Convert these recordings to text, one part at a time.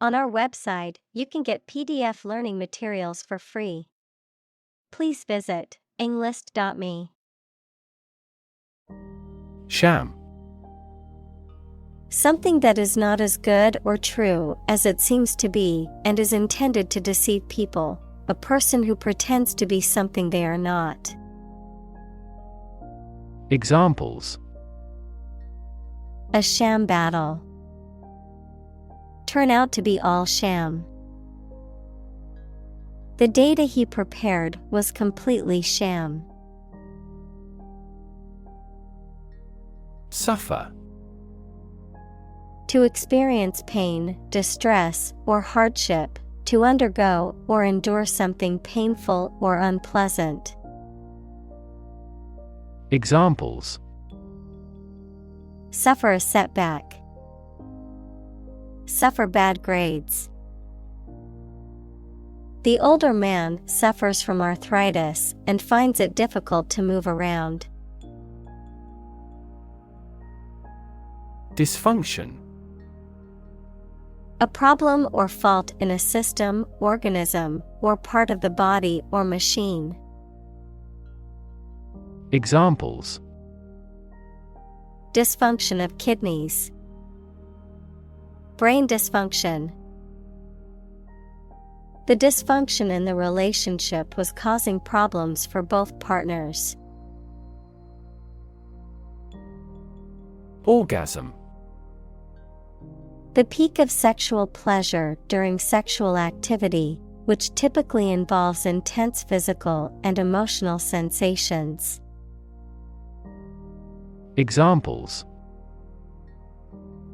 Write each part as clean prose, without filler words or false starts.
On our website, you can get PDF learning materials for free. Please visit englist.me. Sham. Something that is not as good or true as it seems to be and is intended to deceive people. A person who pretends to be something they are not. Examples: A sham battle. Turn out to be all sham. The data he prepared was completely sham. Suffer. To experience pain, distress, or hardship, to undergo or endure something painful or unpleasant. Examples: Suffer a setback. Suffer bad grades. The older man suffers from arthritis and finds it difficult to move around. Dysfunction. A problem or fault in a system, organism, or part of the body or machine. Examples: Dysfunction of kidneys. Brain dysfunction. The dysfunction in the relationship was causing problems for both partners. Orgasm. The peak of sexual pleasure during sexual activity, which typically involves intense physical and emotional sensations. Examples: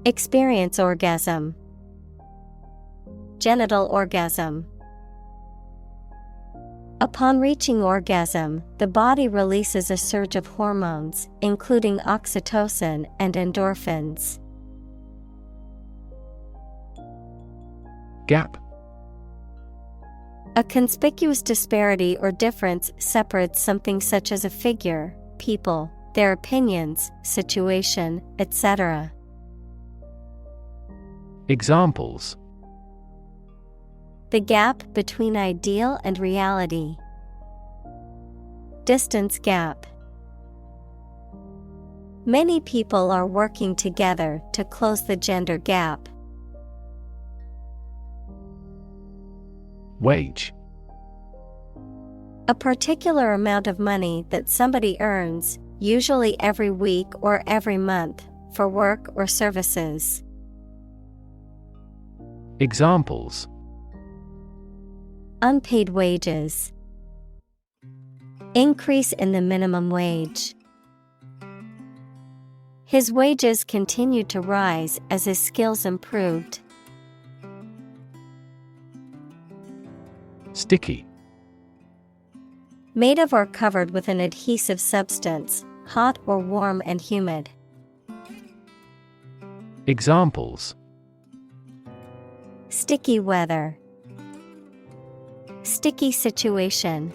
Experience orgasm. Genital orgasm. Upon reaching orgasm, the body releases a surge of hormones, including oxytocin and endorphins. Gap. A conspicuous disparity or difference separates something such as a figure, people, their opinions, situation, etc. Examples: The gap between ideal and reality. Distance gap. Many people are working together to close the gender gap. Wage. A particular amount of money that somebody earns, usually every week or every month, for work or services. Examples: Unpaid wages. Increase in the minimum wage. His wages continued to rise as his skills improved. Sticky. Made of or covered with an adhesive substance, hot or warm and humid. Examples: Sticky weather. Sticky situation.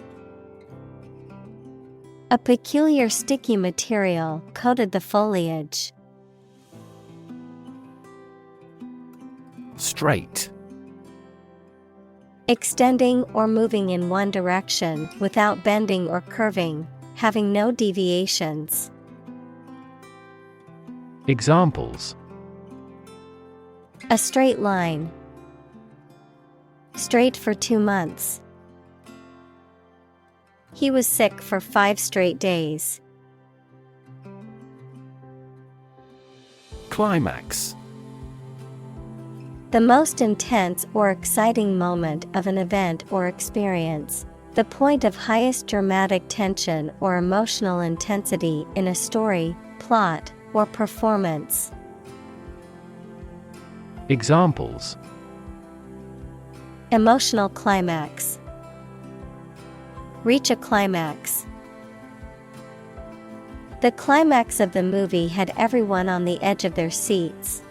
A peculiar sticky material coated the foliage. Straight. Extending or moving in one direction without bending or curving, having no deviations. Examples: A straight line. Straight for 2 months. He was sick for 5 straight days. Climax. The most intense or exciting moment of an event or experience. The point of highest dramatic tension or emotional intensity in a story, plot, or performance. Examples: Emotional climax. Reach a climax. The climax of the movie had everyone on the edge of their seats.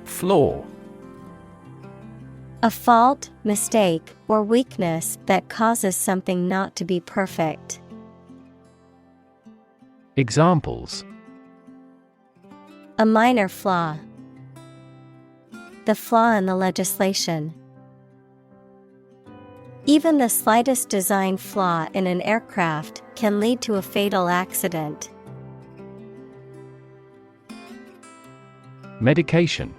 Flaw. A fault, mistake, or weakness that causes something not to be perfect. Examples: A minor flaw. the flaw in the legislation. Even the slightest design flaw in an aircraft can lead to a fatal accident. Medication.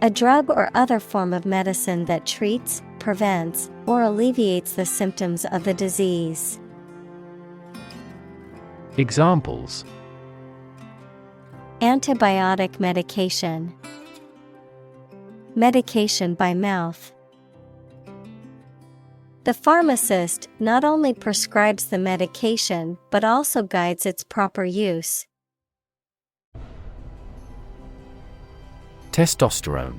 A drug or other form of medicine that treats, prevents, or alleviates the symptoms of the disease. Examples: antibiotic medication, medication by mouth. The pharmacist not only prescribes the medication but also guides its proper use. Testosterone.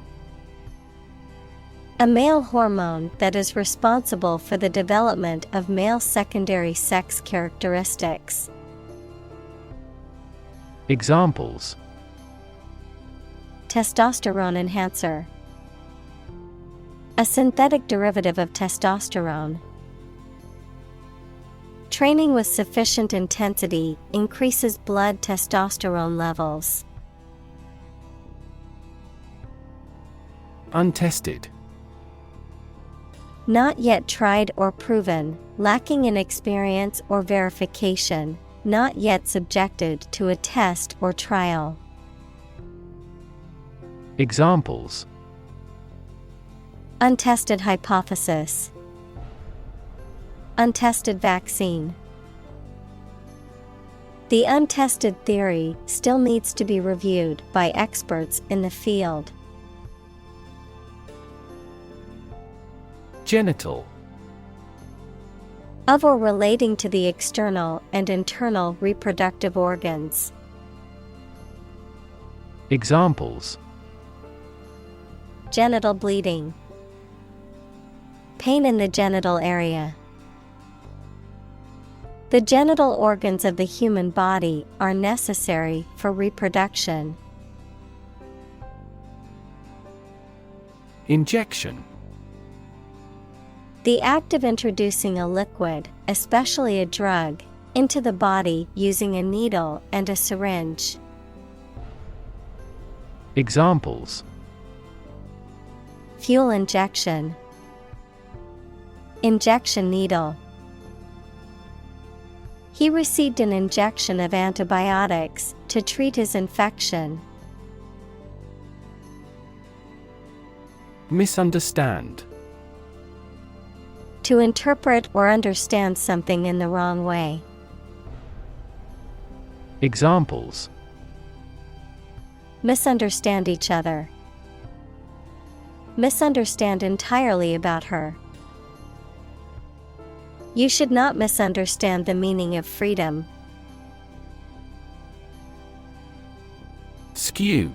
A male hormone that is responsible for the development of male secondary sex characteristics. Examples: testosterone enhancer, a synthetic derivative of testosterone. Training with sufficient intensity increases blood testosterone levels. Untested. Not yet tried or proven, lacking in experience or verification, not yet subjected to a test or trial. Examples: untested hypothesis, untested vaccine. The untested theory still needs to be reviewed by experts in the field. Genital. Of or relating to the external and internal reproductive organs. Examples: genital bleeding, pain in the genital area. The genital organs of the human body are necessary for reproduction. Injection. The act of introducing a liquid, especially a drug, into the body using a needle and a syringe. Examples: fuel injection, injection needle. He received an injection of antibiotics to treat his infection. Misunderstand. To interpret or understand something in the wrong way. Examples: misunderstand each other, misunderstand entirely about her. You should not misunderstand the meaning of freedom. Skew.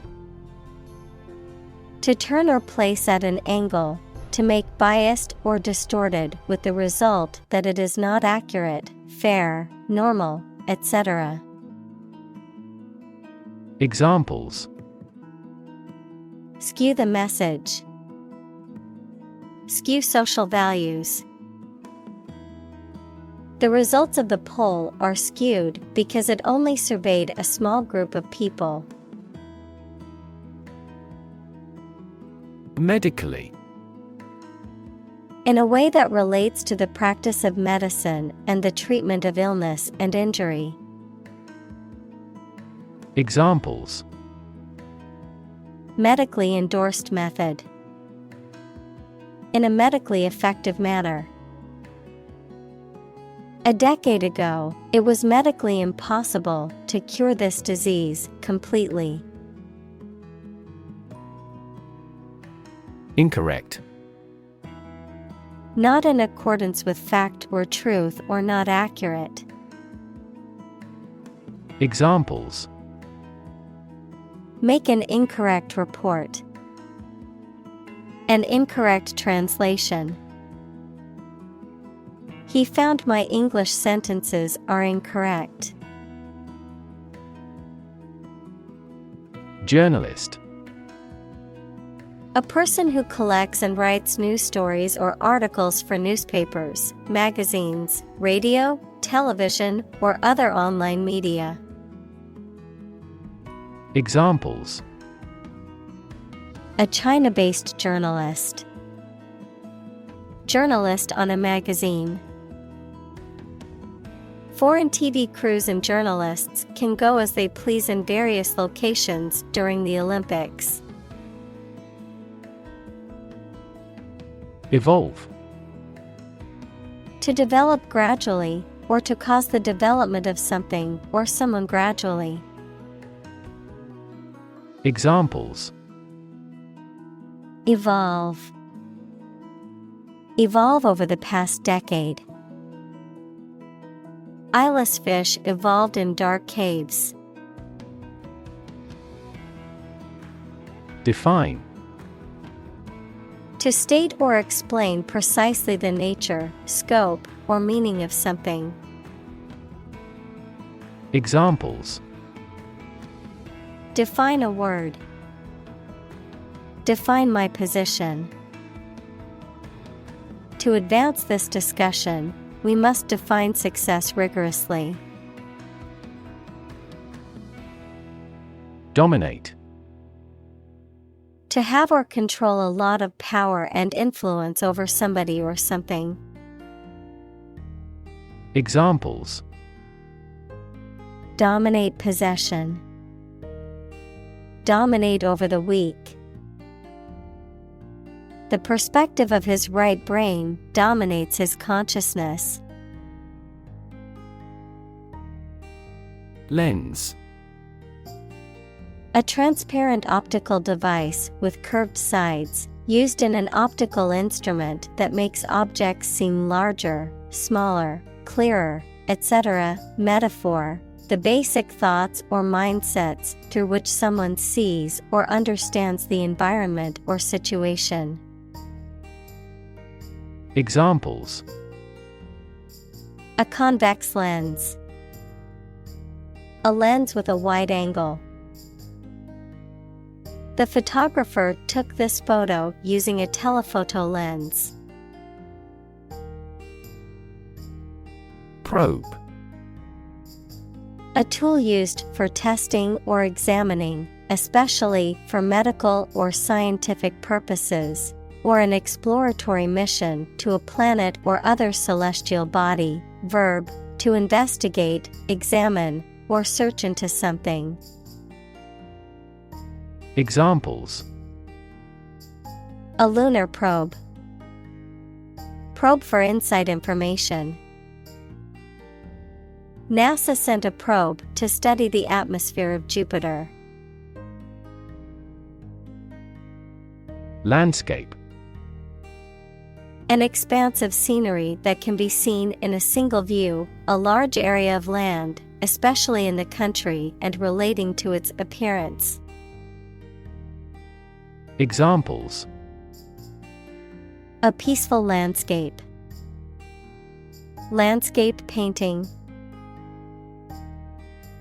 To turn or place at an angle, to make biased or distorted with the result that it is not accurate, fair, normal, etc. Examples: skew the message, skew social values. The results of the poll are skewed because it only surveyed a small group of people. Medically. In a way that relates to the practice of medicine and the treatment of illness and injury. Examples: medically endorsed method, in a medically effective manner. A decade ago, it was medically impossible to cure this disease completely. Incorrect. Not in accordance with fact or truth or not accurate. Examples: make an incorrect report, an incorrect translation. He found my English sentences are incorrect. Journalist. A person who collects and writes news stories or articles for newspapers, magazines, radio, television, or other online media. Examples: A China-based journalist. Journalist on a magazine. Foreign TV crews and journalists can go as they please in various locations during the Olympics. Evolve. To develop gradually, or to cause the development of something or someone gradually. Examples: Evolve. Evolve over the past decade. Eyeless fish evolved in dark caves. Define. To state or explain precisely the nature, scope, or meaning of something. Examples: Define a word. Define my position. To advance this discussion, we must define success rigorously. Dominate. To have or control a lot of power and influence over somebody or something. Examples: Dominate possession. Dominate over the weak. The perspective of his right brain dominates his consciousness. Lens. A transparent optical device with curved sides, used in an optical instrument that makes objects seem larger, smaller, clearer, etc. Metaphor: the basic thoughts or mindsets through which someone sees or understands the environment or situation. Examples: A convex lens. A lens with a wide angle. The photographer took this photo using a telephoto lens. Probe. A tool used for testing or examining, especially for medical or scientific purposes, or an exploratory mission to a planet or other celestial body. Verb: to investigate, examine, or search into something. Examples: A lunar probe. Probe for inside information. NASA sent a probe to study the atmosphere of Jupiter. Landscape. An expanse of scenery that can be seen in a single view, a large area of land, especially in the country and relating to its appearance. Examples: A peaceful landscape. Landscape painting.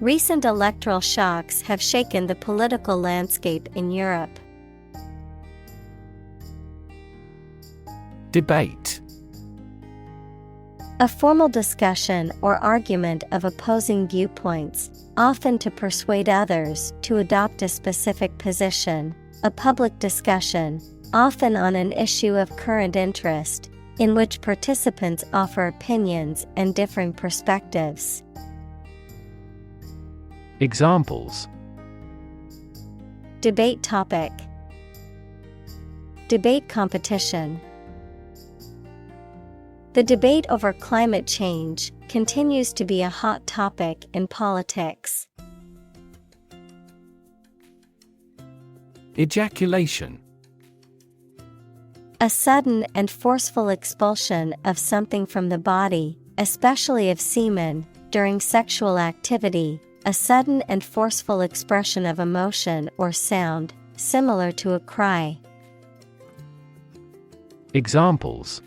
Recent electoral shocks have shaken the political landscape in Europe. Debate. A formal discussion or argument of opposing viewpoints, often to persuade others to adopt a specific position. A public discussion, often on an issue of current interest, in which participants offer opinions and differing perspectives. Examples: Debate topic. Debate competition. The debate over climate change continues to be a hot topic in politics. Ejaculation. A sudden and forceful expulsion of something from the body, especially of semen, during sexual activity, a sudden and forceful expression of emotion or sound, similar to a cry. Examples: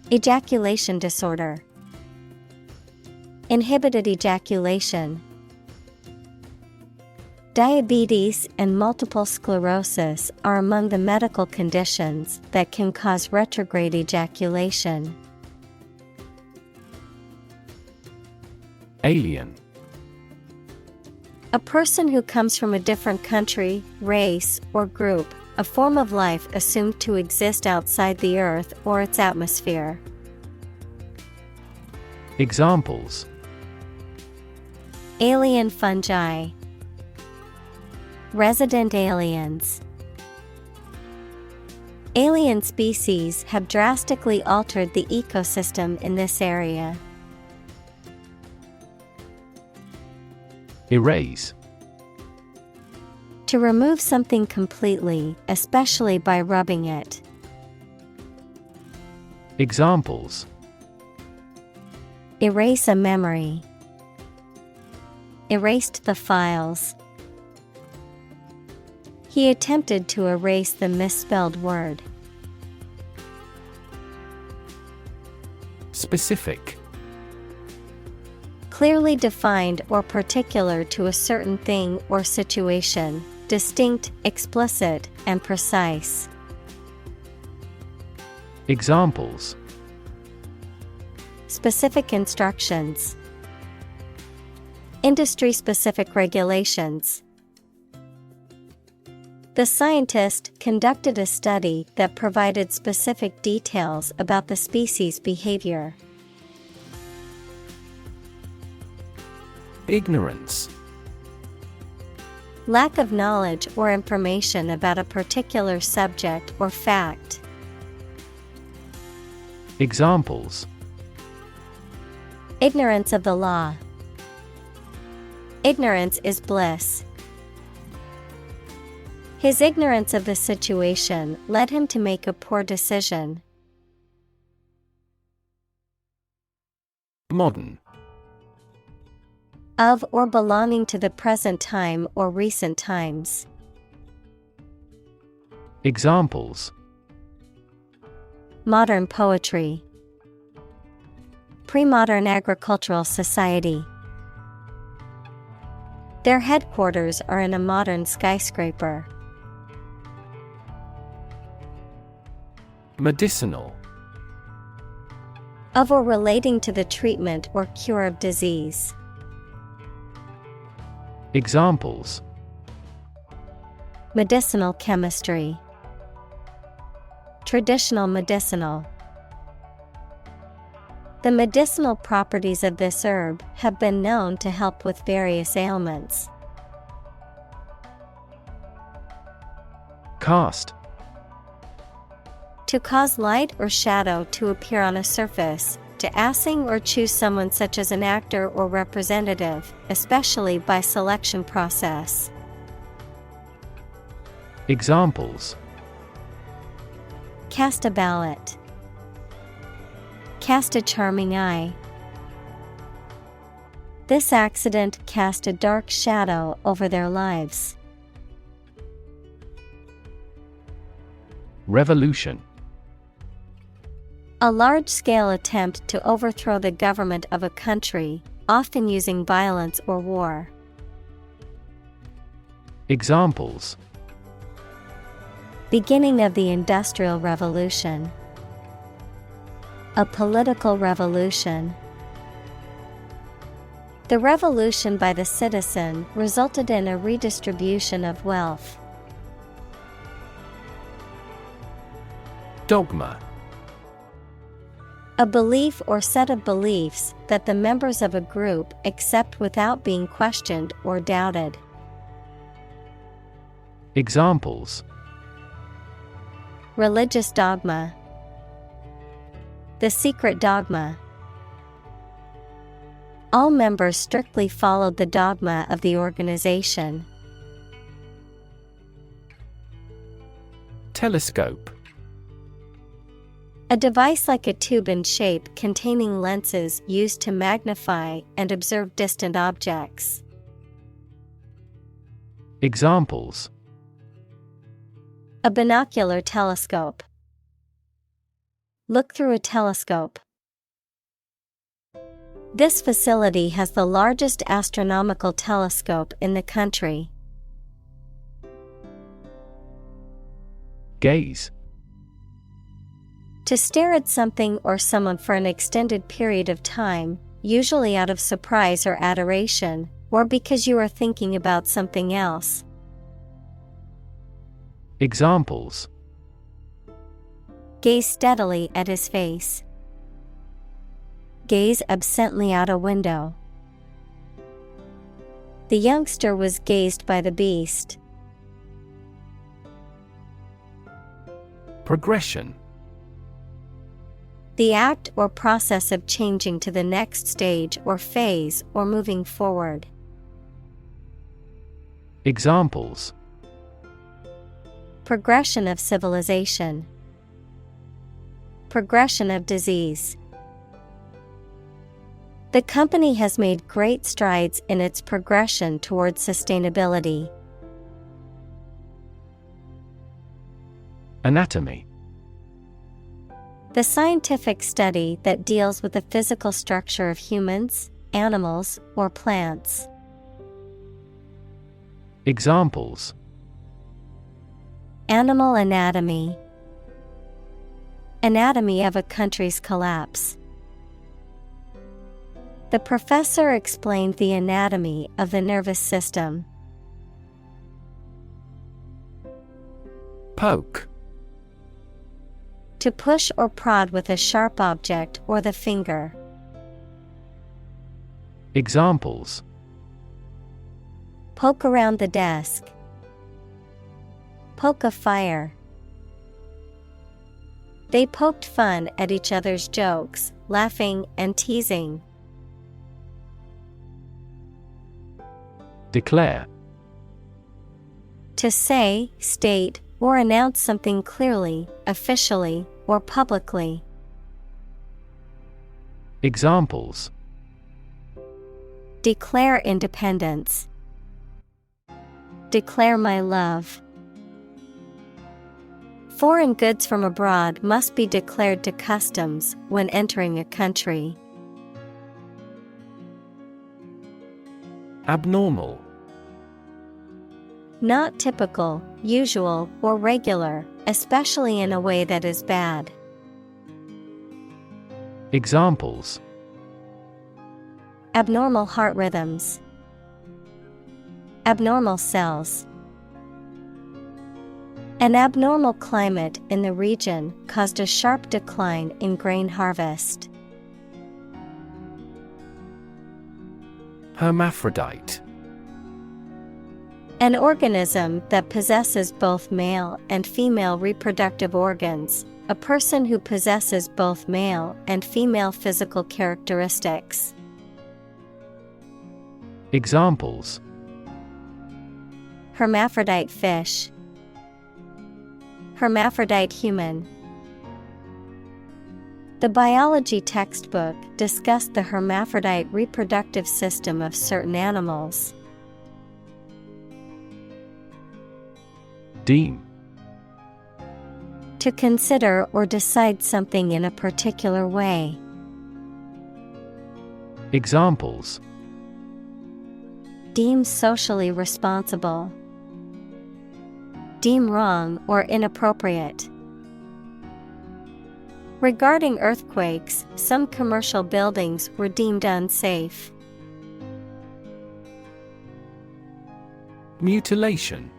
Ejaculation disorder. Inhibited ejaculation. Diabetes and multiple sclerosis are among the medical conditions that can cause retrograde ejaculation. Alien. A person who comes from a different country, race, or group, a form of life assumed to exist outside the Earth or its atmosphere. Examples: Alien fungi. Resident aliens. Alien species have drastically altered the ecosystem in this area. Erase. To remove something completely, especially by rubbing it. Examples: Erase a memory. Erased the files. He attempted to erase the misspelled word. Specific. Clearly defined or particular to a certain thing or situation, distinct, explicit, and precise. Examples: Specific instructions. Industry-specific regulations. The scientist conducted a study that provided specific details about the species' behavior. Ignorance. Lack of knowledge or information about a particular subject or fact. Examples: Ignorance of the law. Ignorance is bliss. His ignorance of the situation led him to make a poor decision. Modern. Of or belonging to the present time or recent times. Examples: Modern poetry. Pre-modern agricultural society. Their headquarters are in a modern skyscraper. Medicinal. Of or relating to the treatment or cure of disease. Examples: Medicinal chemistry. Traditional medicinal. The medicinal properties of this herb have been known to help with various ailments. Cast. To cause light or shadow to appear on a surface, to assing or choose someone such as an actor or representative, especially by selection process. Examples: Cast a ballot. Cast a charming eye. This accident cast a dark shadow over their lives. Revolution. A large-scale attempt to overthrow the government of a country, often using violence or war. Examples: Beginning of the Industrial Revolution. A political revolution. The revolution by the citizen resulted in a redistribution of wealth. Dogma. A belief or set of beliefs that the members of a group accept without being questioned or doubted. Examples: Religious dogma. The secret dogma. All members strictly followed the dogma of the organization. Telescope. A device like a tube in shape containing lenses used to magnify and observe distant objects. Examples: A binocular telescope. Look through a telescope. This facility has the largest astronomical telescope in the country. Gaze. To stare at something or someone for an extended period of time, usually out of surprise or adoration, or because you are thinking about something else. Examples: Gaze steadily at his face. Gaze absently out a window. The youngster was gazed by the beast. Progression. The act or process of changing to the next stage or phase or moving forward. Examples: Progression of civilization. Progression of disease. The company has made great strides in its progression towards sustainability. Anatomy. The scientific study that deals with the physical structure of humans, animals, or plants. Examples: Animal anatomy. Anatomy of a country's collapse. The professor explained the anatomy of the nervous system. Poke. To push or prod with a sharp object or the finger. Examples: Poke around the desk. Poke a fire. They poked fun at each other's jokes, laughing and teasing. Declare. To say, state, or announce something clearly, officially, or publicly. Examples: Declare independence. Declare my love. Foreign goods from abroad must be declared to customs when entering a country. Abnormal. Not typical, usual, or regular, especially in a way that is bad. Examples: Abnormal heart rhythms. Abnormal cells. An abnormal climate in the region caused a sharp decline in grain harvest. Hermaphrodite. An organism that possesses both male and female reproductive organs, a person who possesses both male and female physical characteristics. Examples: Hermaphrodite fish. Hermaphrodite human. The biology textbook discussed the hermaphrodite reproductive system of certain animals. Deem. To consider or decide something in a particular way. Examples: Deem socially responsible. Deem wrong or inappropriate. Regarding earthquakes, some commercial buildings were deemed unsafe. Mutilation.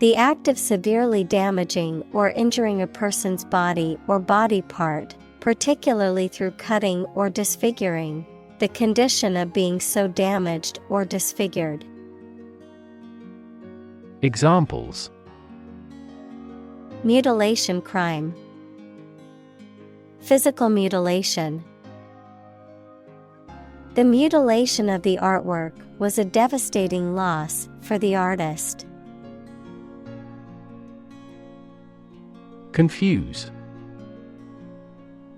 The act of severely damaging or injuring a person's body or body part, particularly through cutting or disfiguring, the condition of being so damaged or disfigured. Examples: Mutilation crime. Physical mutilation. The mutilation of the artwork was a devastating loss for the artist. Confuse.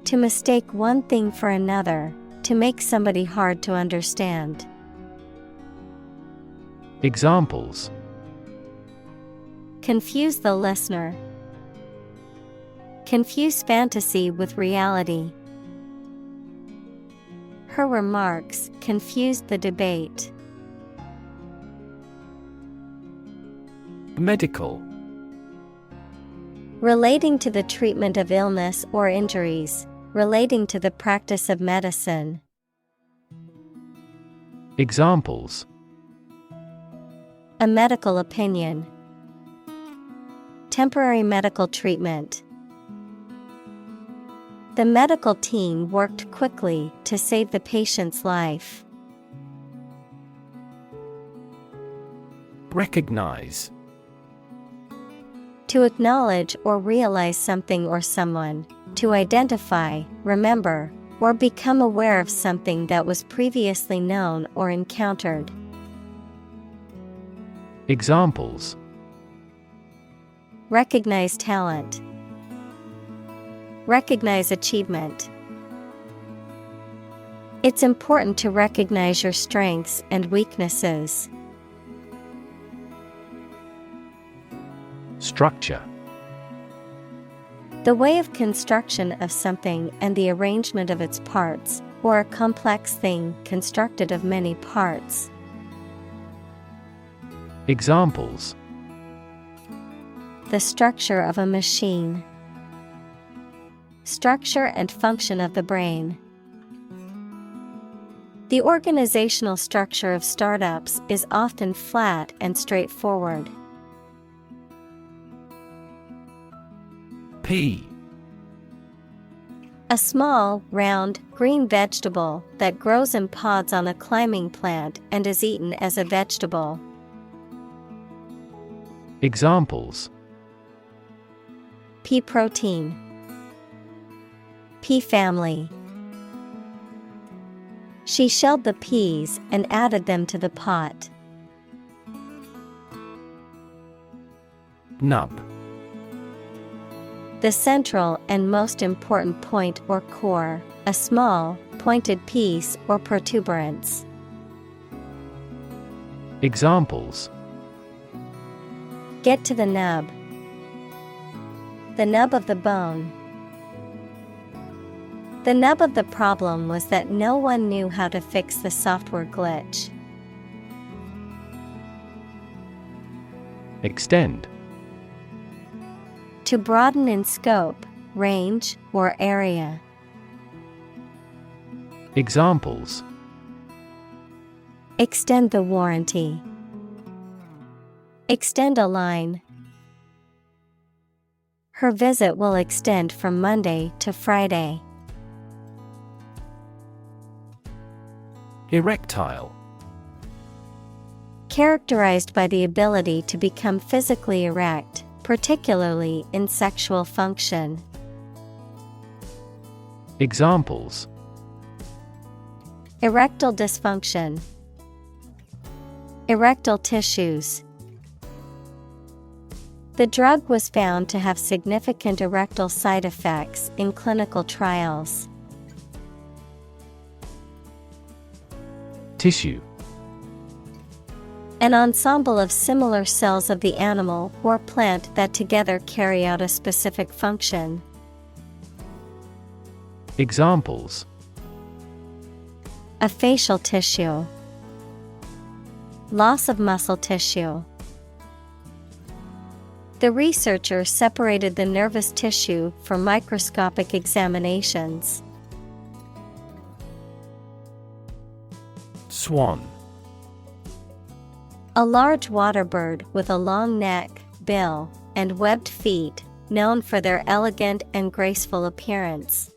To mistake one thing for another, to make somebody hard to understand. Examples: Confuse the listener. Confuse fantasy with reality. Her remarks confused the debate. Medical. Relating to the treatment of illness or injuries, relating to the practice of medicine. Examples: a medical opinion, temporary medical treatment. The medical team worked quickly to save the patient's life. Recognize. To acknowledge or realize something or someone, to identify, remember, or become aware of something that was previously known or encountered. Examples: recognize talent, recognize achievement. It's important to recognize your strengths and weaknesses. Structure. The way of construction of something and the arrangement of its parts, or a complex thing constructed of many parts. Examples: the structure of a machine, structure and function of the brain. The organizational structure of startups is often flat and straightforward. Pea. A small, round, green vegetable that grows in pods on a climbing plant and is eaten as a vegetable. Examples: pea protein, pea family. She shelled the peas and added them to the pot. Nub. The central and most important point or core, a small, pointed piece or protuberance. Examples: get to the nub, the nub of the bone. The nub of the problem was that no one knew how to fix the software glitch. Extend. To broaden in scope, range, or area. Examples: extend the warranty, extend a line. Her visit will extend from Monday to Friday. Erectile. Characterized by the ability to become physically erect, particularly in sexual function. Examples: erectile dysfunction, erectile tissues. The drug was found to have significant erectile side effects in clinical trials. Tissue. An ensemble of similar cells of the animal or plant that together carry out a specific function. Examples: a facial tissue, loss of muscle tissue. The researcher separated the nervous tissue for microscopic examinations. Swan. A large water bird with a long neck, bill, and webbed feet, known for their elegant and graceful appearance.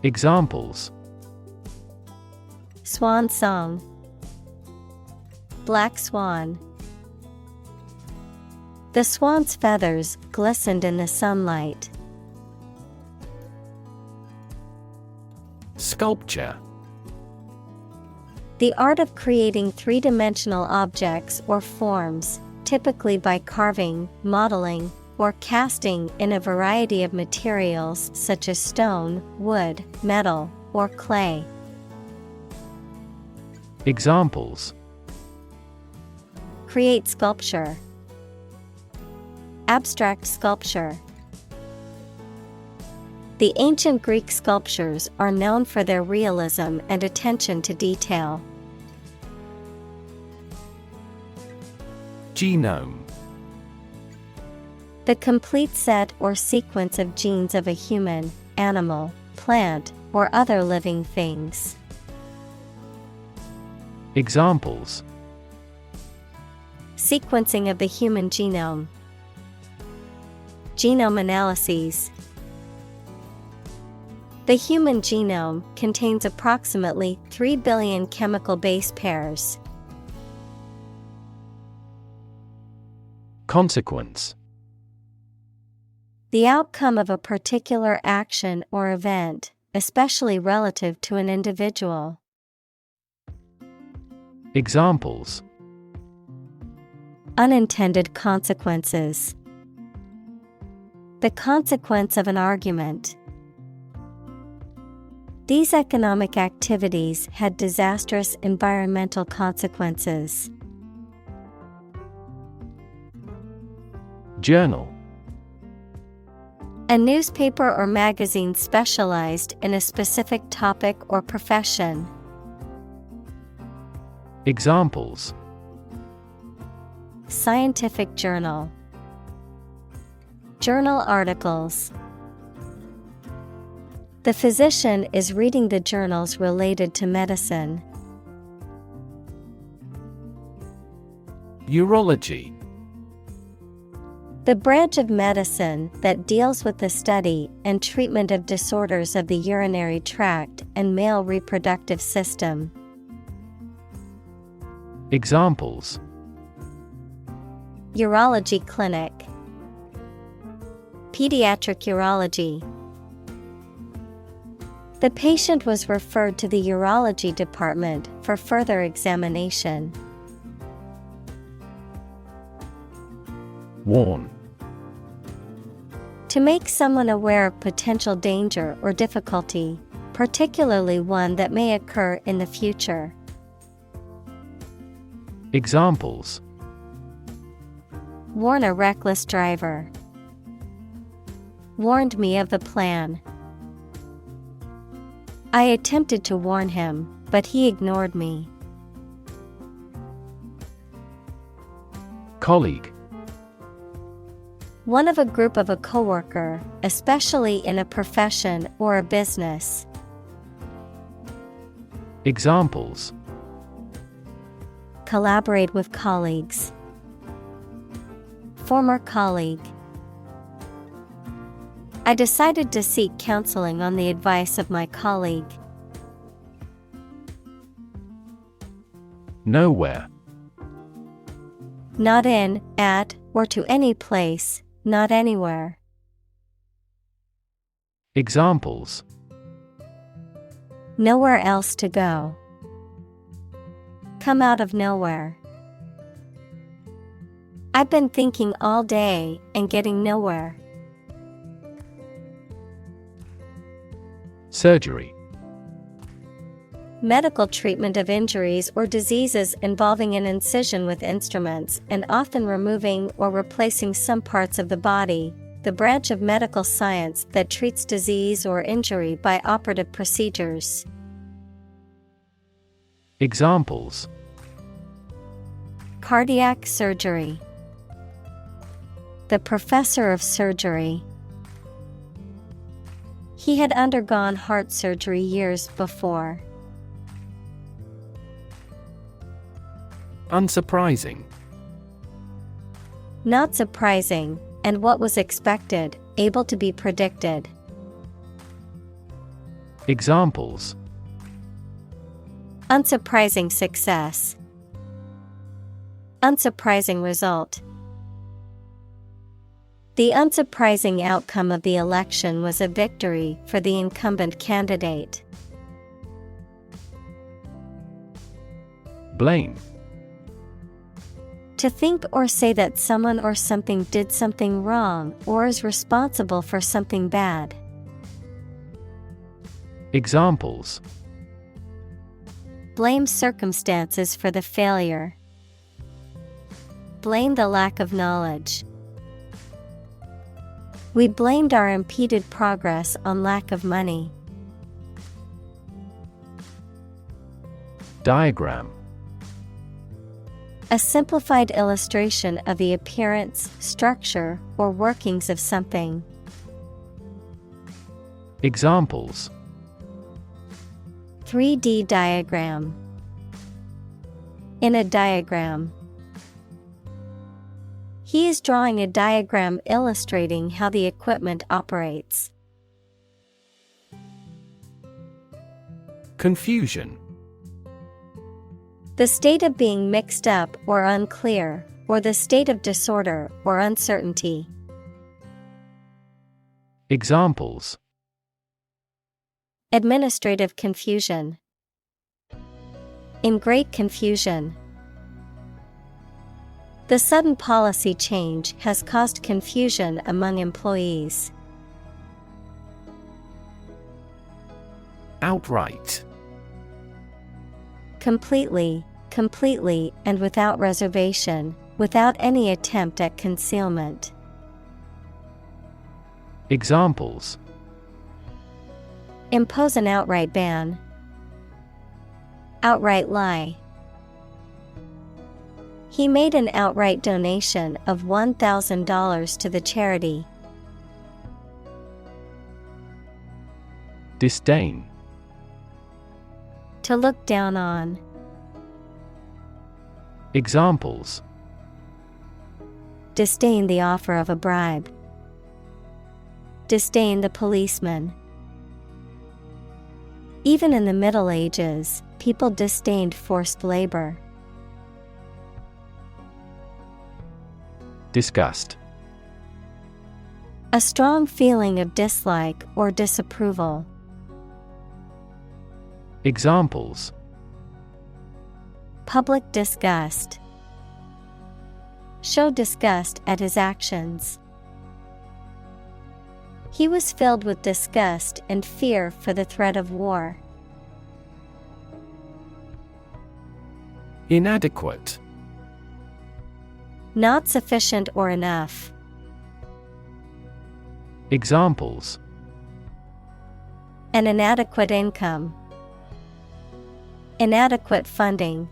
Examples: swan song, black swan. The swan's feathers glistened in the sunlight. Sculpture. The art of creating three-dimensional objects or forms, typically by carving, modeling, or casting in a variety of materials such as stone, wood, metal, or clay. Examples: create sculpture, abstract sculpture. The ancient Greek sculptures are known for their realism and attention to detail. Genome. The complete set or sequence of genes of a human, animal, plant, or other living things. Examples: sequencing of the human genome, genome analyses. The human genome contains approximately 3 billion chemical base pairs. Consequence: the outcome of a particular action or event, especially relative to an individual. Examples: unintended consequences, the consequence of an argument. These economic activities had disastrous environmental consequences. Journal: a newspaper or magazine specialized in a specific topic or profession. Examples: scientific journal, journal articles. The physician is reading the journals related to medicine. Urology: the branch of medicine that deals with the study and treatment of disorders of the urinary tract and male reproductive system. Examples: urology clinic, pediatric urology. The patient was referred to the urology department for further examination. Warn: to make someone aware of potential danger or difficulty, particularly one that may occur in the future. Examples: warn a reckless driver, warned me of the plan. I attempted to warn him, but he ignored me. Colleague: one of a group of a coworker, especially in a profession or a business. Examples: collaborate with colleagues, former colleague. I decided to seek counseling on the advice of my colleague. Nowhere: not in, at, or to any place, not anywhere. Examples: nowhere else to go, come out of nowhere. I've been thinking all day and getting nowhere. Surgery: medical treatment of injuries or diseases involving an incision with instruments and often removing or replacing some parts of the body, the branch of medical science that treats disease or injury by operative procedures. Examples: cardiac surgery, the professor of surgery. He had undergone heart surgery years before. Unsurprising: not surprising, and what was expected, able to be predicted. Examples: unsurprising success, unsurprising result. The unsurprising outcome of the election was a victory for the incumbent candidate. Blame: to think or say that someone or something did something wrong or is responsible for something bad. Examples: blame circumstances for the failure, blame the lack of knowledge. We blamed our impeded progress on lack of money. Diagram: a simplified illustration of the appearance, structure, or workings of something. Examples: 3D diagram, In a diagram. He is drawing a diagram illustrating how the equipment operates. Confusion. The state of being mixed up or unclear, or the state of disorder or uncertainty. Examples: Administrative confusion. In great confusion. The sudden policy change has caused confusion among employees. Outright. Completely, completely and without reservation, without any attempt at concealment. Examples: Impose an outright ban. Outright lie. He made an outright donation of $1,000 to the charity. Disdain. To look down on. Examples: Disdain the offer of a bribe. Disdain the policeman. Even in the Middle Ages, people disdained forced labor. Disgust. A strong feeling of dislike or disapproval. Examples: Public disgust. Show disgust at his actions. He was filled with disgust and fear for the threat of war. Inadequate. Not sufficient or enough. Examples: An inadequate income. Inadequate funding.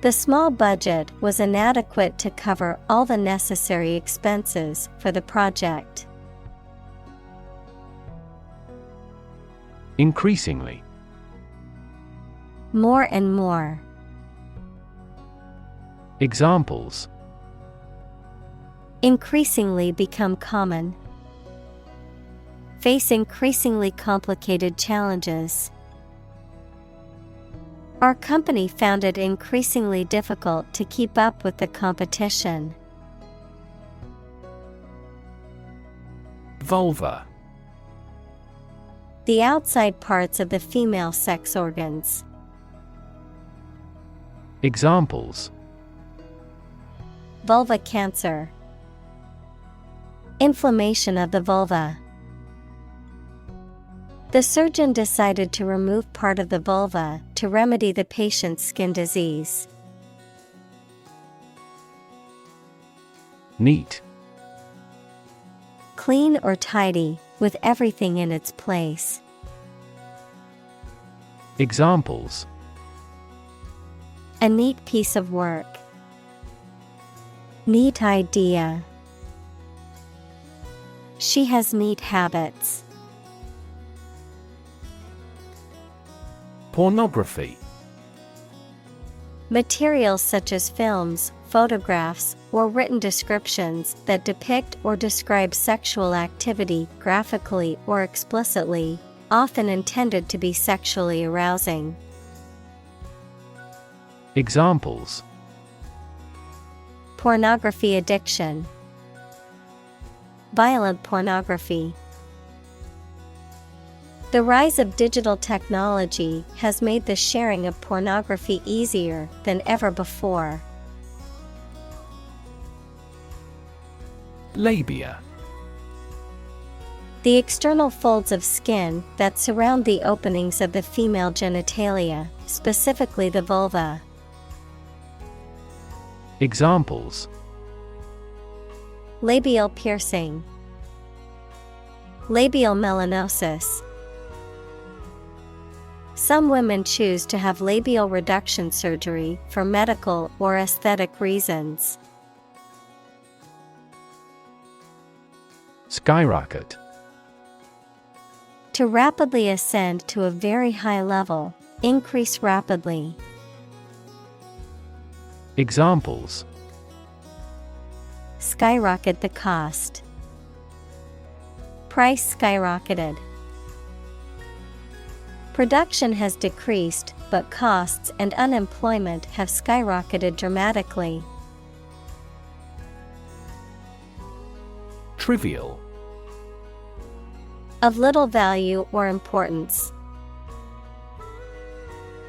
The small budget was inadequate to cover all the necessary expenses for the project. Increasingly. More and more. Examples: Increasingly become common. Face increasingly complicated challenges. Our company found it increasingly difficult to keep up with the competition. Vulva. The outside parts of the female sex organs. Examples: Vulva cancer. Inflammation of the vulva. The surgeon decided to remove part of the vulva to remedy the patient's skin disease. Neat. Clean or tidy, with everything in its place. Examples: A neat piece of work. Neat idea. She has neat habits. Pornography. Materials such as films, photographs, or written descriptions that depict or describe sexual activity graphically or explicitly, often intended to be sexually arousing. Examples: Pornography addiction. Violent pornography. The rise of digital technology has made the sharing of pornography easier than ever before. Labia. The external folds of skin that surround the openings of the female genitalia, specifically the vulva. Examples: Labial piercing. Labial melanosis. Some women choose to have labial reduction surgery for medical or aesthetic reasons. Skyrocket. To rapidly ascend to a very high level, increase rapidly. Examples: skyrocket the cost. Price skyrocketed. Production has decreased, but costs and unemployment have skyrocketed dramatically. Trivial. Of little value or importance.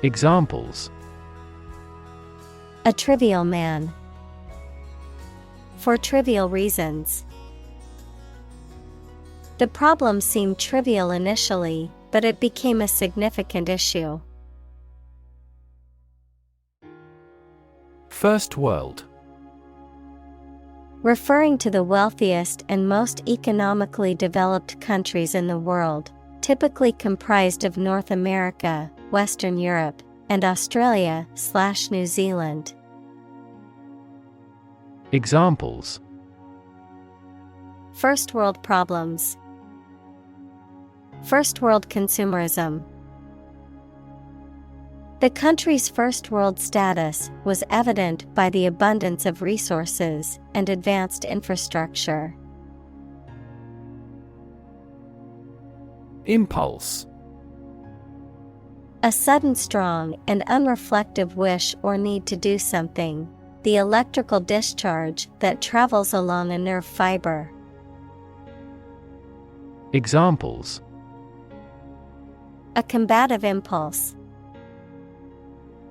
Examples: a trivial man. For trivial reasons. The problem seemed trivial initially, but it became a significant issue. First world. Referring to the wealthiest and most economically developed countries in the world, typically comprised of North America, Western Europe, and Australia/New Zealand. Examples: first world problems. First world consumerism. The country's first world status was evident by the abundance of resources and advanced infrastructure. Impulse. A sudden strong and unreflective wish or need to do something. The electrical discharge that travels along a nerve fiber. Examples: a combative impulse.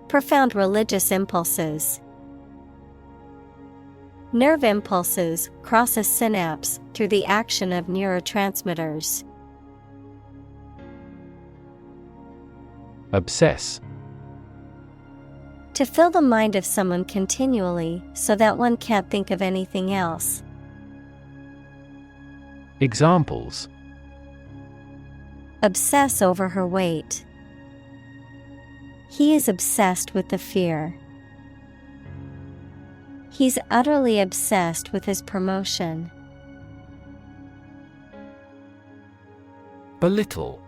Profound religious impulses. Nerve impulses cross a synapse through the action of neurotransmitters. Obsess. To fill the mind of someone continually so that one can't think of anything else. Examples: obsess over her weight. He is obsessed with the fear. He's utterly obsessed with his promotion. Belittle.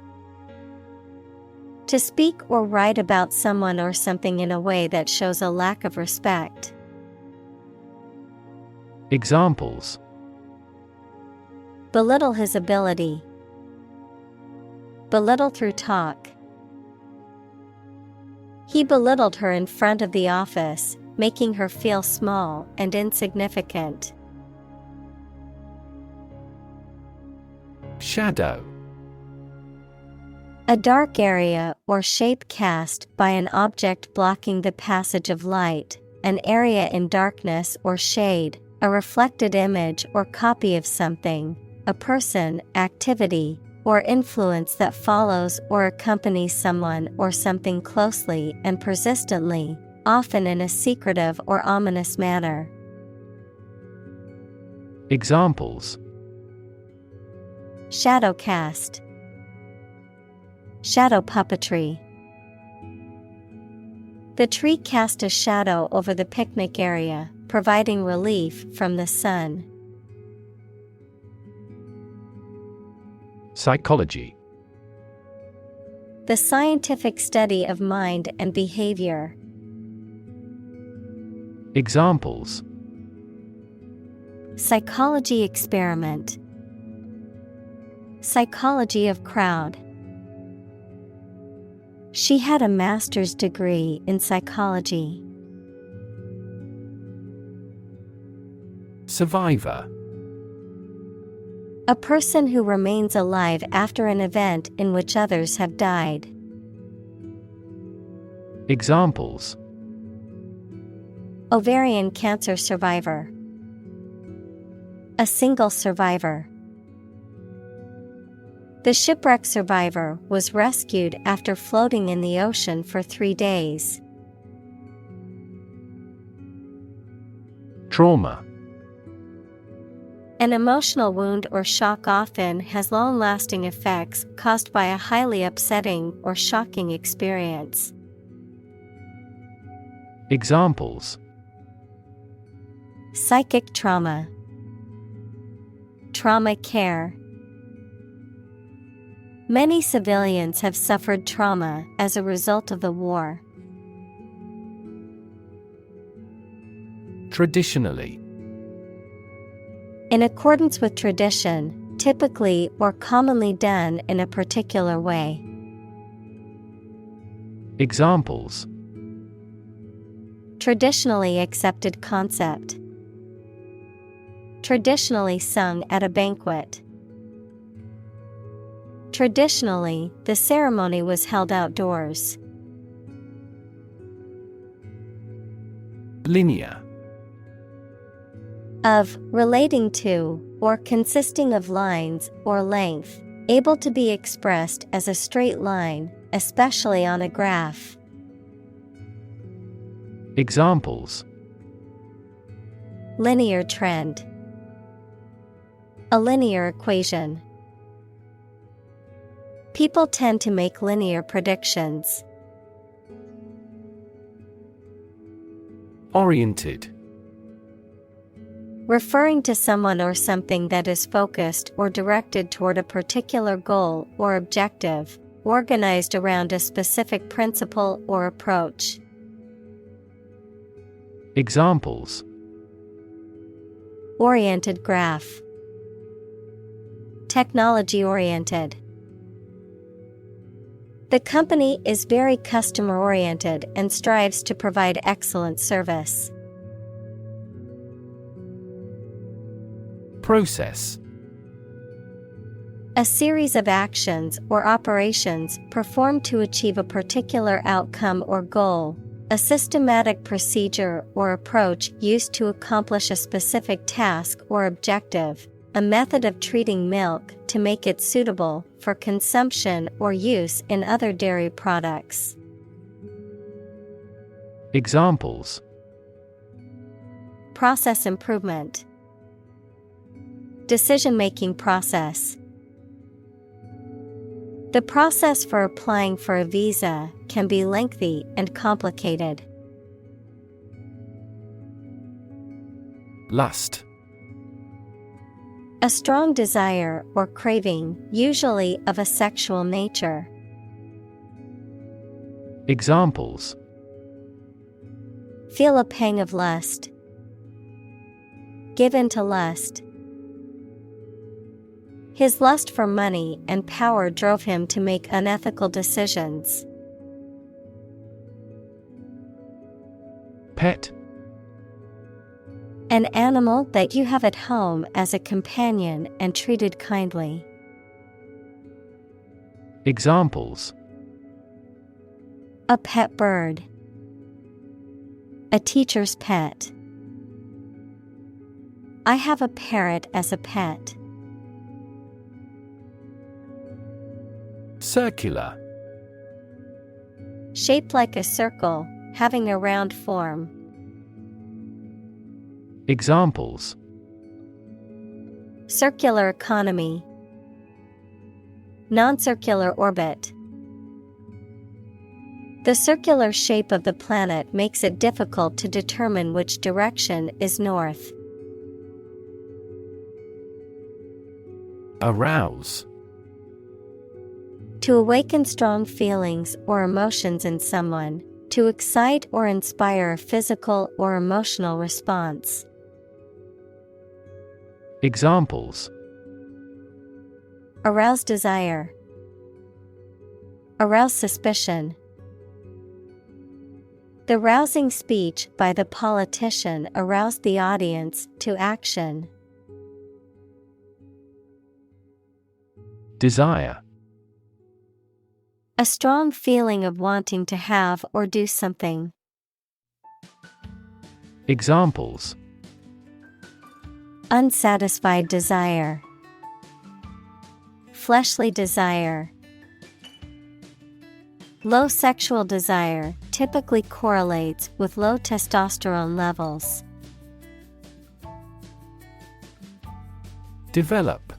To speak or write about someone or something in a way that shows a lack of respect. Examples: belittle his ability. Belittle through talk. He belittled her in front of the office, making her feel small and insignificant. Shadow. A dark area or shape cast by an object blocking the passage of light, an area in darkness or shade, a reflected image or copy of something, a person, activity, or influence that follows or accompanies someone or something closely and persistently, often in a secretive or ominous manner. Examples: shadow cast. Shadow puppetry. The tree cast a shadow over the picnic area, providing relief from the sun. Psychology. The scientific study of mind and behavior. Examples: psychology experiment. Psychology of crowd. She had a master's degree in psychology. Survivor. A person who remains alive after an event in which others have died. Examples: ovarian cancer survivor. A single survivor. The shipwreck survivor was rescued after floating in the ocean for 3 days. Trauma. An emotional wound or shock often has long-lasting effects caused by a highly upsetting or shocking experience. Examples: psychic trauma. Trauma care. Many civilians have suffered trauma as a result of the war. Traditionally. In accordance with tradition, typically or commonly done in a particular way. Examples: Traditionally accepted concept. Traditionally sung at a banquet. Traditionally, the ceremony was held outdoors. Linear. Of, relating to, or consisting of lines or length, able to be expressed as a straight line, especially on a graph. Examples: Linear trend. A linear equation. People tend to make linear predictions. Oriented. Referring to someone or something that is focused or directed toward a particular goal or objective, organized around a specific principle or approach. Examples: Oriented graph. Technology-oriented. The company is very customer-oriented and strives to provide excellent service. Process. A series of actions or operations performed to achieve a particular outcome or goal. A systematic procedure or approach used to accomplish a specific task or objective. A method of treating milk to make it suitable for consumption or use in other dairy products. Examples: Process improvement. Decision-making process. The process for applying for a visa can be lengthy and complicated. Lust. A strong desire or craving, usually of a sexual nature. Examples: Feel a pang of lust. Give in to lust. His lust for money and power drove him to make unethical decisions. Pet. An animal that you have at home as a companion and treated kindly. Examples: A pet bird. A teacher's pet. I have a parrot as a pet. Circular. Shaped like a circle, having a round form. Examples: Circular economy. Non-circular orbit. The circular shape of the planet makes it difficult to determine which direction is north. Arouse. To awaken strong feelings or emotions in someone, to excite or inspire a physical or emotional response. Examples: Arouse desire. Arouse suspicion. The rousing speech by the politician aroused the audience to action. Desire. A strong feeling of wanting to have or do something. Examples: Unsatisfied desire. Fleshly desire. Low sexual desire typically correlates with low testosterone levels. Develop.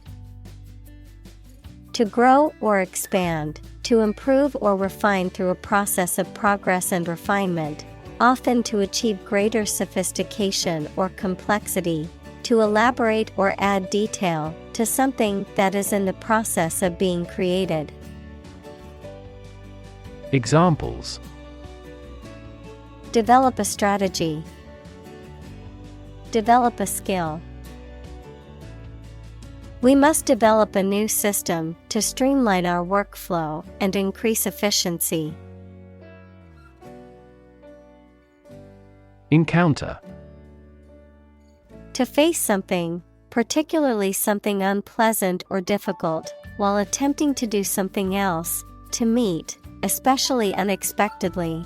To grow or expand, to improve or refine through a process of progress and refinement, often to achieve greater sophistication or complexity, to elaborate or add detail to something that is in the process of being created. Examples: Develop a strategy. Develop a skill. We must develop a new system to streamline our workflow and increase efficiency. Encounter. To face something, particularly something unpleasant or difficult, while attempting to do something else, to meet, especially unexpectedly.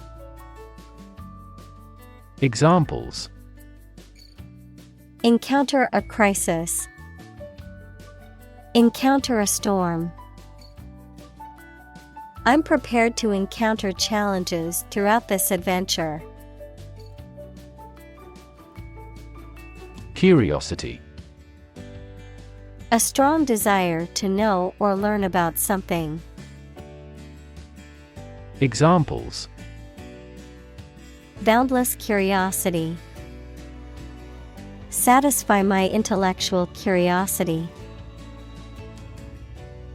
Examples: encounter a crisis. Encounter a storm. I'm prepared to encounter challenges throughout this adventure. Curiosity. A strong desire to know or learn about something. Examples: boundless curiosity. Satisfy my intellectual curiosity.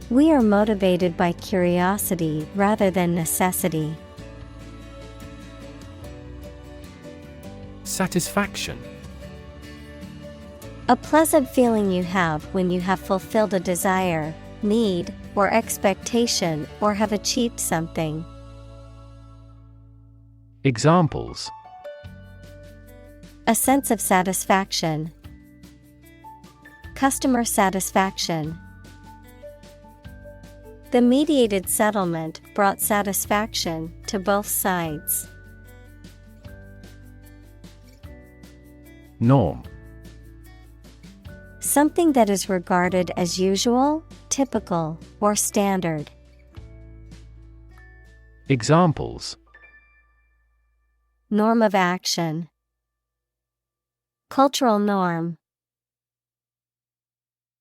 We are motivated by curiosity rather than necessity. Satisfaction. A pleasant feeling you have when you have fulfilled a desire, need, or expectation or have achieved something. Examples: a sense of satisfaction. Customer satisfaction. The mediated settlement brought satisfaction to both sides. Norm. Something that is regarded as usual, typical, or standard. Examples: norm of action. Cultural norm.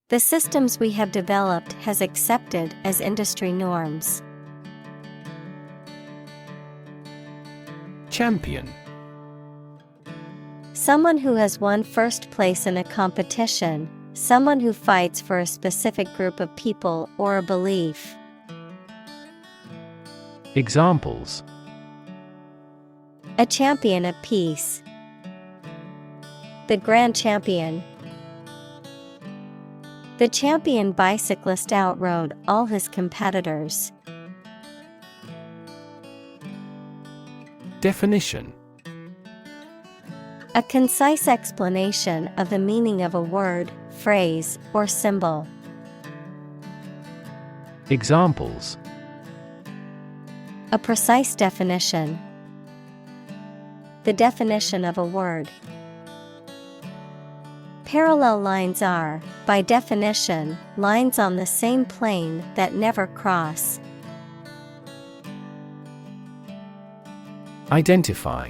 The systems we have developed has accepted as industry norms. Champion. Someone who has won first place in a competition, someone who fights for a specific group of people or a belief. Examples: a champion of peace. The grand champion. The champion bicyclist outrode all his competitors. Definition. A concise explanation of the meaning of a word, phrase, or symbol. Examples: a precise definition. The definition of a word. Parallel lines are, by definition, lines on the same plane that never cross. Identify.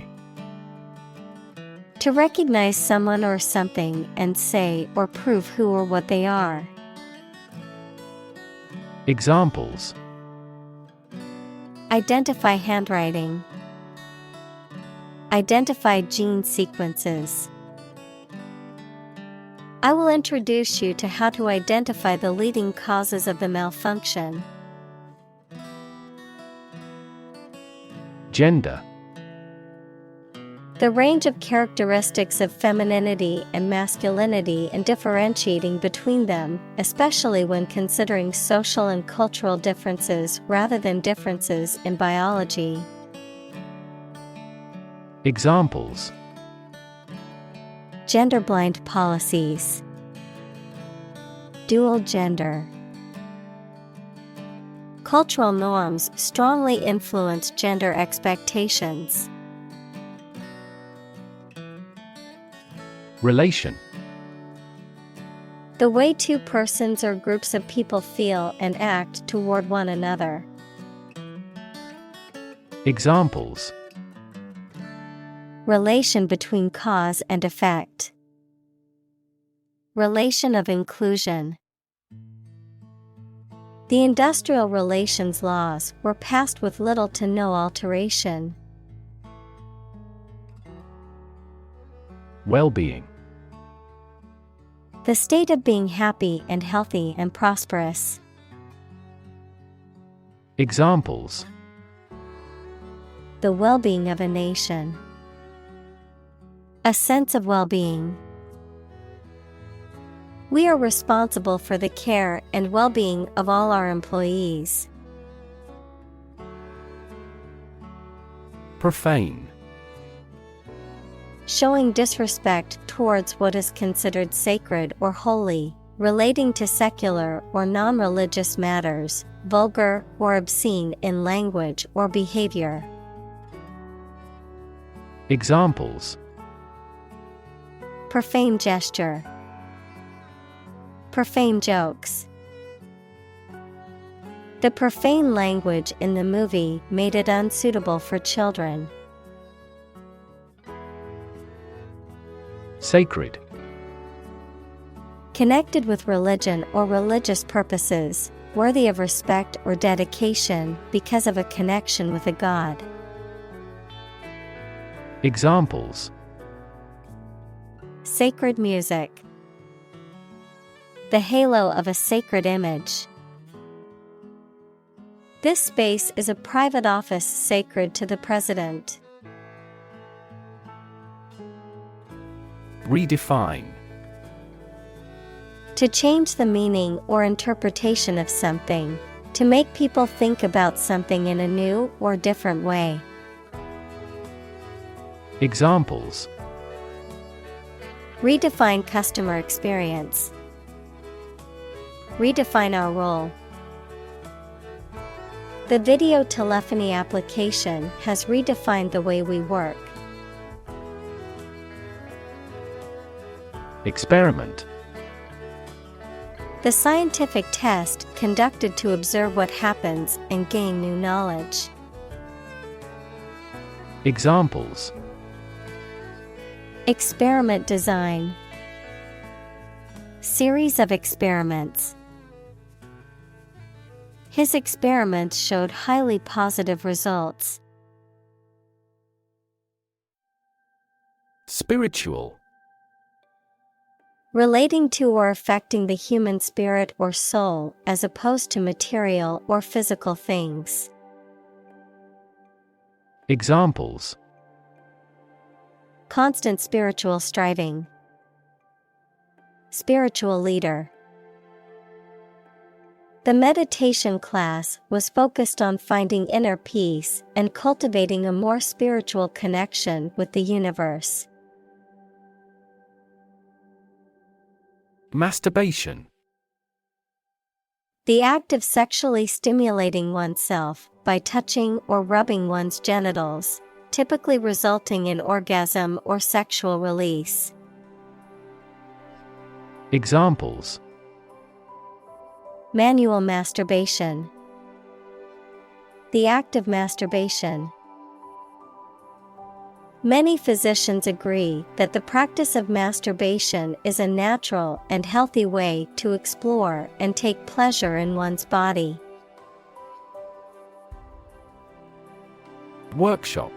To recognize someone or something and say or prove who or what they are. Examples: identify handwriting. Identify gene sequences. I will introduce you to how to identify the leading causes of the malfunction. Gender. The range of characteristics of femininity and masculinity and differentiating between them, especially when considering social and cultural differences rather than differences in biology. Examples: gender-blind policies. Dual gender. Cultural norms strongly influence gender expectations. Relation. The way two persons or groups of people feel and act toward one another. Examples: relation between cause and effect. Relation of inclusion. The industrial relations laws were passed with little to no alteration. Well-being. The state of being happy and healthy and prosperous. Examples: the well-being of a nation. A sense of well-being. We are responsible for the care and well-being of all our employees. Profane. Showing disrespect towards what is considered sacred or holy, relating to secular or non-religious matters, vulgar or obscene in language or behavior. Examples: Profane gesture. Profane jokes. The profane language in the movie made it unsuitable for children. Sacred. Connected with religion or religious purposes, worthy of respect or dedication because of a connection with a god. Examples: Sacred music. The halo of a sacred image. This space is a private office sacred to the president. Redefine. To change the meaning or interpretation of something, to make people think about something in a new or different way. Examples: Redefine customer experience. Redefine our role. The video telephony application has redefined the way we work. Experiment. The scientific test conducted to observe what happens and gain new knowledge. Examples: Experiment design. Series of experiments. His experiments showed highly positive results. Spiritual. Relating to or affecting the human spirit or soul as opposed to material or physical things. Examples: Constant spiritual striving. Spiritual leader. The meditation class was focused on finding inner peace and cultivating a more spiritual connection with the universe. Masturbation. The act of sexually stimulating oneself by touching or rubbing one's genitals, typically resulting in orgasm or sexual release. Examples: Manual masturbation. The act of masturbation. Many physicians agree that the practice of masturbation is a natural and healthy way to explore and take pleasure in one's body. Workshop.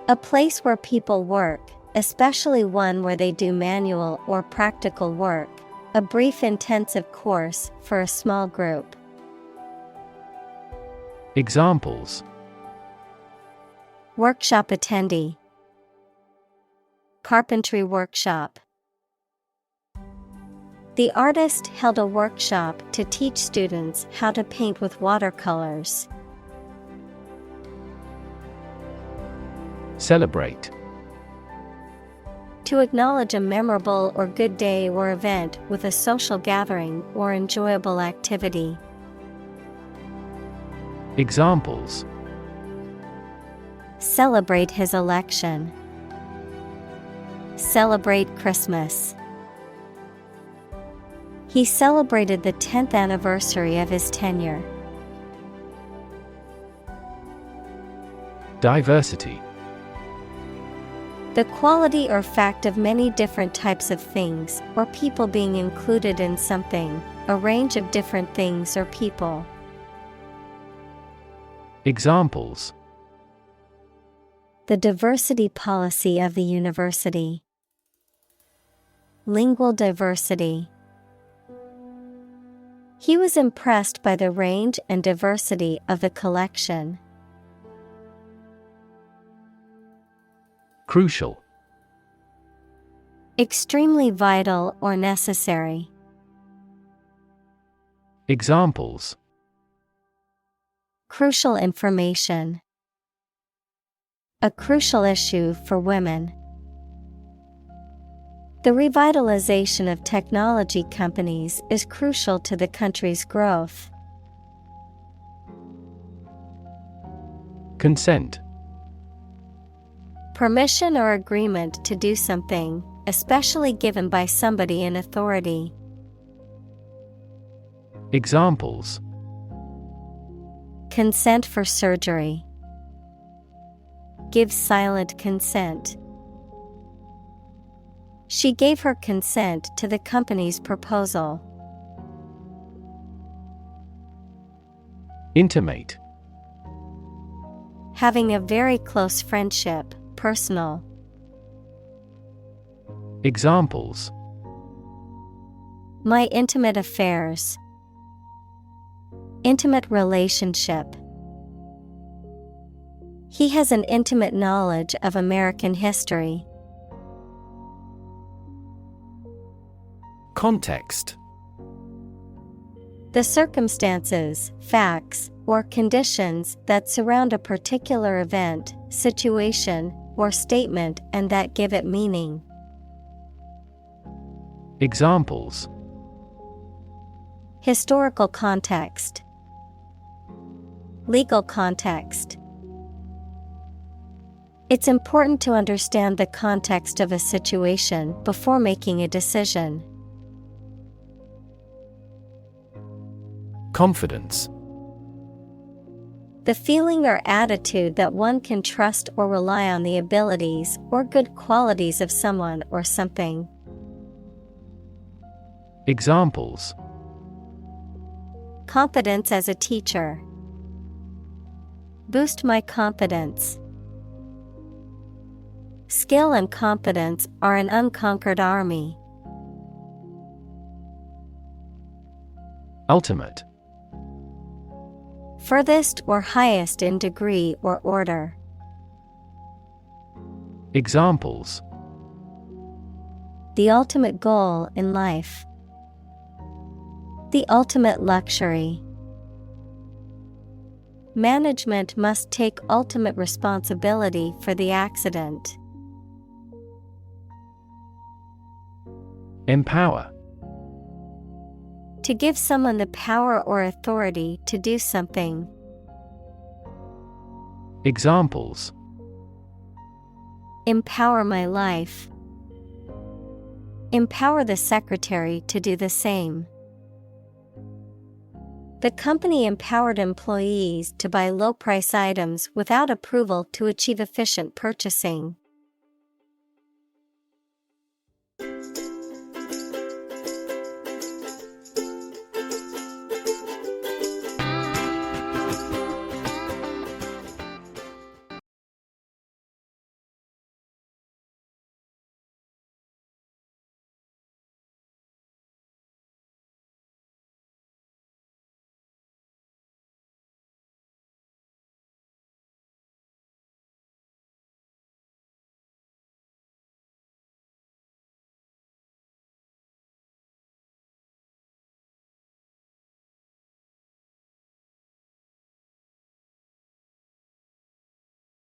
A place where people work, especially one where they do manual or practical work, a brief intensive course for a small group. Examples: Workshop attendee. Carpentry workshop. The artist held a workshop to teach students how to paint with watercolors. Celebrate. To acknowledge a memorable or good day or event with a social gathering or enjoyable activity. Examples: Celebrate his election. Celebrate Christmas. He celebrated the 10th anniversary of his tenure. Diversity. The quality or fact of many different types of things or people being included in something, a range of different things or people. Examples: The diversity policy of the university. Lingual diversity. He was impressed by the range and diversity of the collection. Crucial. Extremely vital or necessary. Examples: Crucial information. A crucial issue for women. The revitalization of technology companies is crucial to the country's growth. Consent. Permission or agreement to do something, especially given by somebody in authority. Examples: Consent for surgery. Give silent consent. She gave her consent to the company's proposal. Intimate. Having a very close friendship, personal. Examples: My intimate affairs. Intimate relationship. He has an intimate knowledge of American history. Context. The circumstances, facts, or conditions that surround a particular event, situation, or statement and that give it meaning. Examples: Historical context. Legal context. It's important to understand the context of a situation before making a decision. Confidence. The feeling or attitude that one can trust or rely on the abilities or good qualities of someone or something. Examples: Confidence as a teacher. Boost my confidence. Skill and confidence are an unconquered army. Ultimate. Furthest or highest in degree or order. Examples: The ultimate goal in life. The ultimate luxury. Management must take ultimate responsibility for the accident. Empower. To give someone the power or authority to do something. Examples: Empower my life. Empower the secretary to do the same. The company empowered employees to buy low-price items without approval to achieve efficient purchasing.